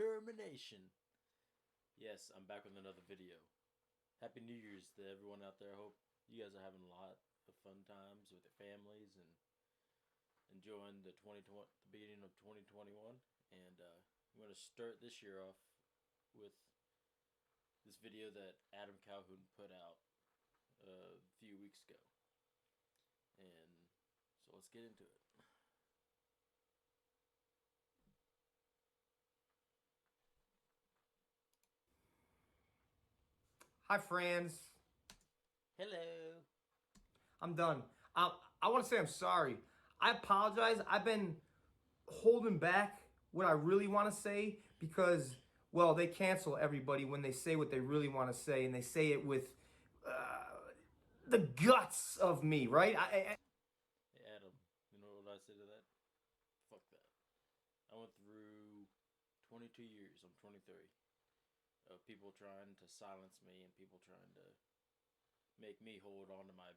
determination. Yes, I'm back with another video. Happy New Year's to everyone out there. I hope you guys are having a lot of fun times with your families and enjoying the beginning of 2021. And I'm going to start this year off with this video that Adam Calhoun put out a few weeks ago. And so let's get into it. Hi, friends. Hello. I'm done. I want to say I'm sorry. I apologize. I've been holding back what I really want to say because, well, they cancel everybody when they say what they really want to say, and they say it with the guts of me, right? Hey, Adam, you know what I say to that? Fuck that. I went through 22 years, I'm 23, of people trying to silence me and people trying to make me hold on to my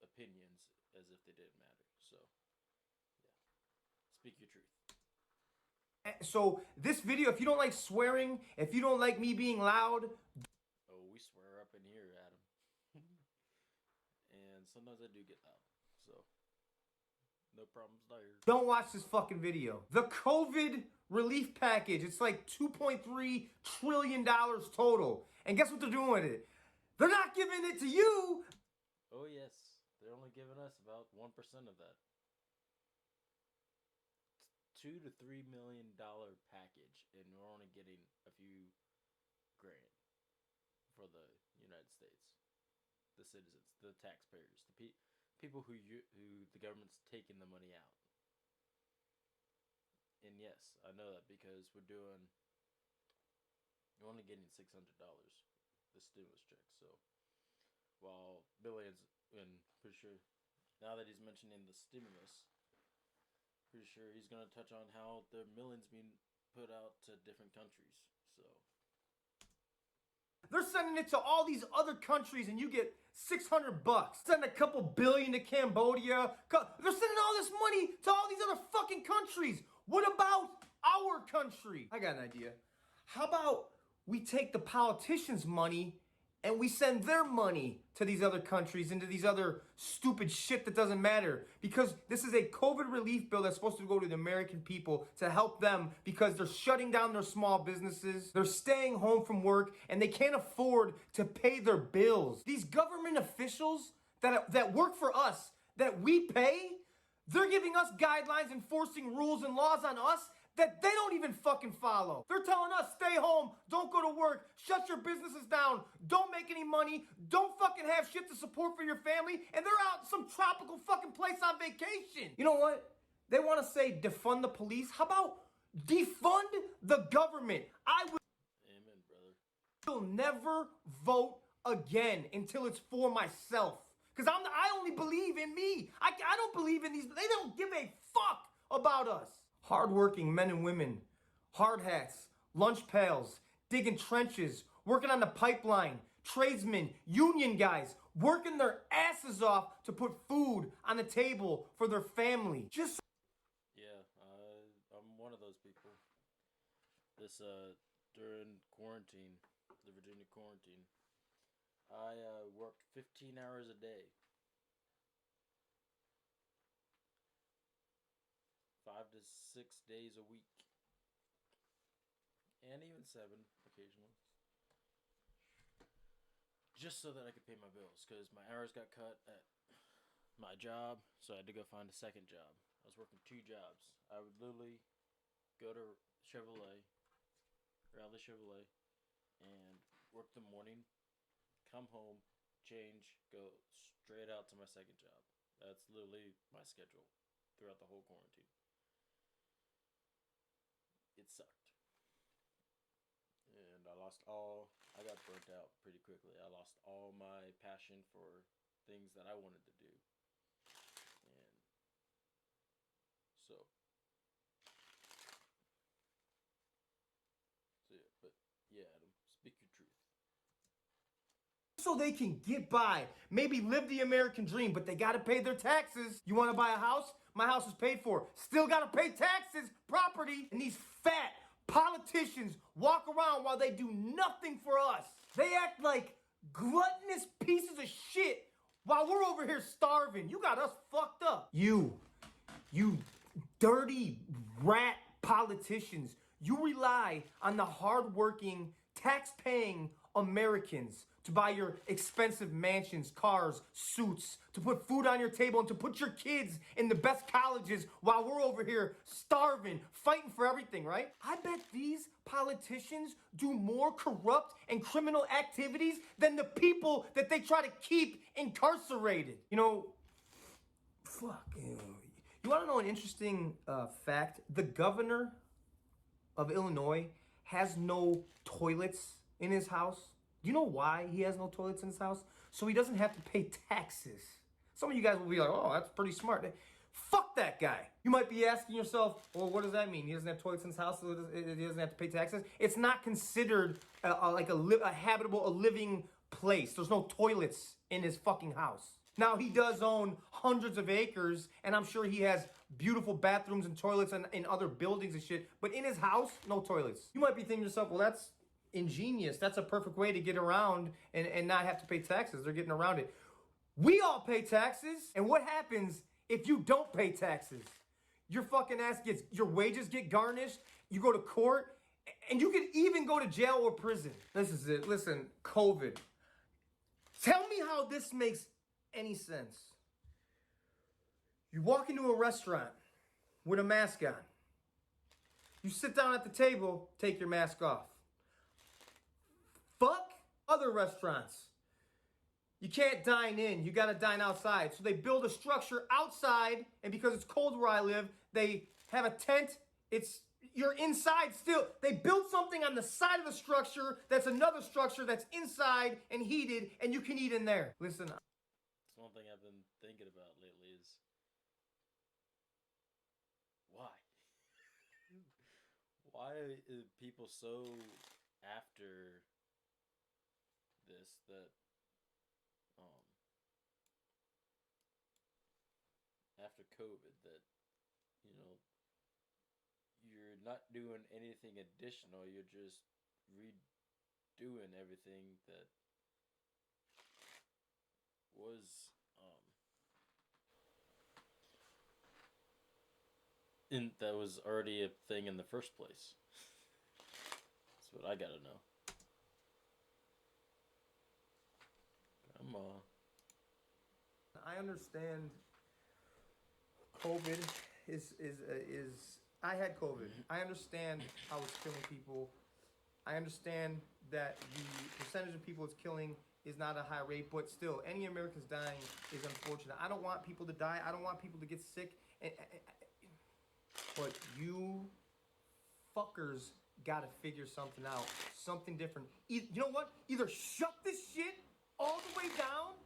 opinions as if they didn't matter. So, yeah. Speak your truth. So this video, if you don't like swearing, if you don't like me being loud, Oh, we swear up in here, Adam. And sometimes I do get loud. So, no problems there. don't watch this fucking video. The COVID relief package, it's like $2.3 trillion total. And guess what they're doing with it? They're not giving it to you. Oh, yes. They're only giving us about 1% of that. $2 to $3 million package, and we're only getting a few grand for the United States, the citizens, the taxpayers, the people who the government's taking the money out. And yes, I know that because we're only getting $600, the stimulus check. So while billions, and pretty sure now that he's mentioning the stimulus, pretty sure he's gonna touch on how there are millions being put out to different countries. So They're sending it to all these other countries and you get $600. Send a couple billion to Cambodia. They're sending all this money to all these other fucking countries. What about our country? I got an idea. How about we take the politicians' money and we send their money to these other countries and to these other stupid shit that doesn't matter? Because this is a COVID relief bill that's supposed to go to the American people to help them because they're shutting down their small businesses. They're staying home from work and they can't afford to pay their bills. These government officials that work for us, that we pay, they're giving us guidelines, enforcing rules and laws on us that they don't even fucking follow. They're telling us, stay home, don't go to work, shut your businesses down, don't make any money, don't fucking have shit to support for your family, and they're out in some tropical fucking place on vacation. You know what? They want to say defund the police. How about defund the government? amen, brother. Will never vote again until it's for myself. Because I only believe in me. I don't believe in these. They don't give a fuck about us. Hardworking men and women, hard hats, lunch pails, digging trenches, working on the pipeline, tradesmen, union guys, working their asses off to put food on the table for their family. Yeah, I'm one of those people. This during quarantine, the Virginia quarantine, I worked 15 hours a day, 5 to 6 days a week, and even 7 occasionally, just so that I could pay my bills. Because my hours got cut at my job, so I had to go find a second job. I was working 2 jobs. I would literally go to Raleigh Chevrolet, and work the morning, come home, change, go straight out to my second job. That's literally my schedule throughout the whole quarantine. It sucked. And I got burnt out pretty quickly. I lost all my passion for things that I wanted to do. And so yeah, but yeah, Adam, speak your truth. So they can get by, maybe live the American dream, but they gotta pay their taxes. You wanna buy a house? My house is paid for. Still gotta pay taxes, property, and these fat politicians walk around while they do nothing for us. They act like gluttonous pieces of shit while we're over here starving. You got us fucked up. You dirty rat politicians. You rely on the hardworking, tax-paying Americans to buy your expensive mansions, cars, suits, to put food on your table, and to put your kids in the best colleges while we're over here starving, fighting for everything, right? I bet these politicians do more corrupt and criminal activities than the people that they try to keep incarcerated. You know, fuck. You want to know an interesting fact? The governor of Illinois has no toilets in his house. Do you know why he has no toilets in his house? So he doesn't have to pay taxes. Some of you guys will be like, oh, that's pretty smart. Fuck that guy. You might be asking yourself, well, what does that mean? He doesn't have toilets in his house, so he doesn't have to pay taxes? It's not considered a habitable, a living place. There's no toilets in his fucking house. Now, he does own hundreds of acres, and I'm sure he has beautiful bathrooms and toilets in other buildings and shit, but in his house, no toilets. You might be thinking to yourself, well, that's ingenious. That's a perfect way to get around and not have to pay taxes. They're getting around it. We all pay taxes, and what happens if you don't pay taxes? Your fucking ass your wages get garnished, you go to court, and you can even go to jail or prison. This is it. Listen, COVID. Tell me how this makes any sense. You walk into a restaurant with a mask on. You sit down at the table, take your mask off. Fuck other restaurants. You can't dine in, you gotta dine outside. So they build a structure outside, and because it's cold where I live, they have a tent. You're inside still. They built something on the side of the structure that's another structure that's inside and heated, and you can eat in there. Listen. That's one thing I've been thinking about lately is why? Why are people so after this that after COVID that you're not doing anything additional, you're just redoing everything that was that was already a thing in the first place. That's what I gotta know. Come on. I understand COVID is I had COVID. I understand how it's killing people. I understand that the percentage of people it's killing is not a high rate, but still, any Americans dying is unfortunate. I don't want people to die. I don't want people to get sick. But you fuckers gotta figure something out. Something different. You know what? Either shut this shit all the way down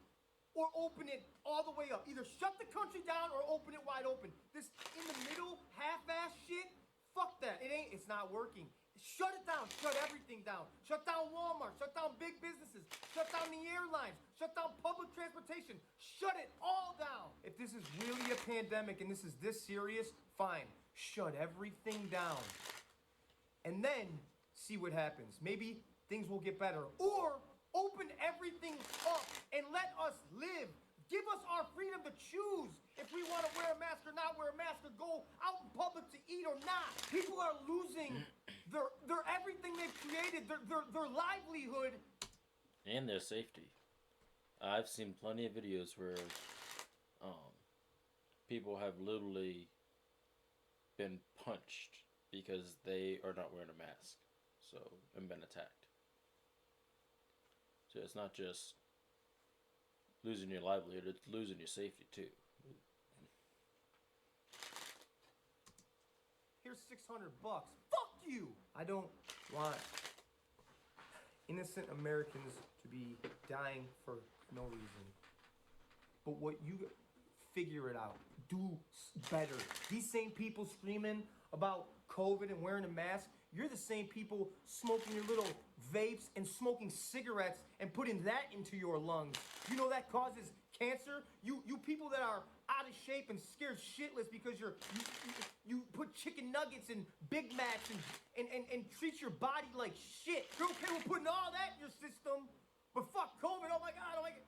or open it all the way up. Either shut the country down or open it wide open. This in the middle, half-ass shit, fuck that. It's not working. Shut it down. Shut everything down. Shut down Walmart. Shut down big businesses. Shut down the airlines. Shut down public transportation. Shut it all down. If this is really a pandemic and this is this serious, fine. Shut everything down. And then see what happens. Maybe things will get better. Or open everything up and let us live. Give us our freedom to choose if we want to wear a mask or not wear a mask, or go out in public to eat or not. People are losing their everything they've created, their livelihood. And their safety. I've seen plenty of videos where people have literally been punched because they are not wearing a mask, and been attacked. So it's not just losing your livelihood, it's losing your safety too. Here's $600. Fuck you! I don't want innocent Americans to be dying for no reason. But what you figure it out. Do better. These same people screaming about COVID and wearing a mask, you're the same people smoking your little vapes and smoking cigarettes and putting that into your lungs. You know that causes cancer. You people that are out of shape and scared shitless because you put chicken nuggets and Big Macs and treat your body like shit. You're okay with putting all that in your system, but fuck COVID. Oh my God. Oh my God.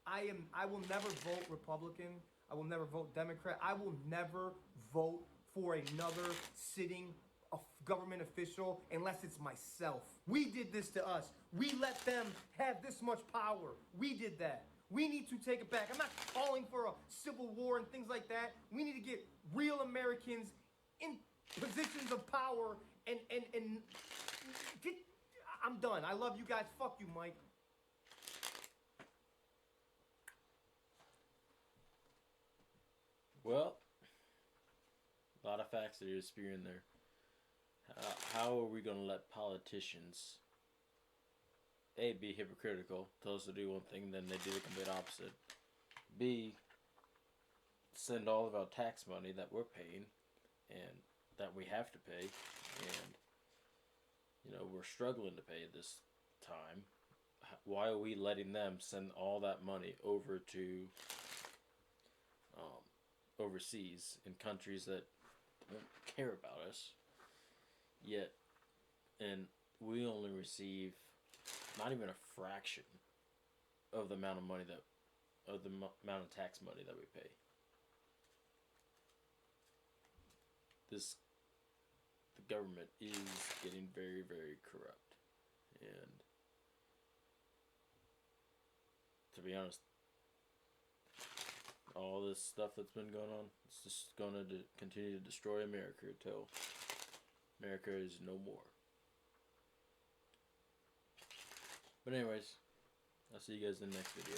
I will never vote Republican. I will never vote Democrat. I will never vote for another sitting government official unless it's myself. We did this to us. We let them have this much power. We did that. We need to take it back. I'm not calling for a civil war and things like that. We need to get real Americans in positions of power and get, I'm done. I love you guys. Fuck you, Mike. Well, a lot of facts that you're spewing there. How are we going to let politicians, A, be hypocritical, tell us to do one thing, then they do the complete opposite, B, send all of our tax money that we're paying and that we have to pay, and, you know, we're struggling to pay this time. Why are we letting them send all that money over to overseas in countries that don't care about us? Yet, and we only receive not even a fraction of the amount of money amount of tax money that we pay. The government is getting very, very corrupt, and to be honest, all this stuff that's been going on, it's just going to continue to destroy America until America is no more. But anyways, I'll see you guys in the next video.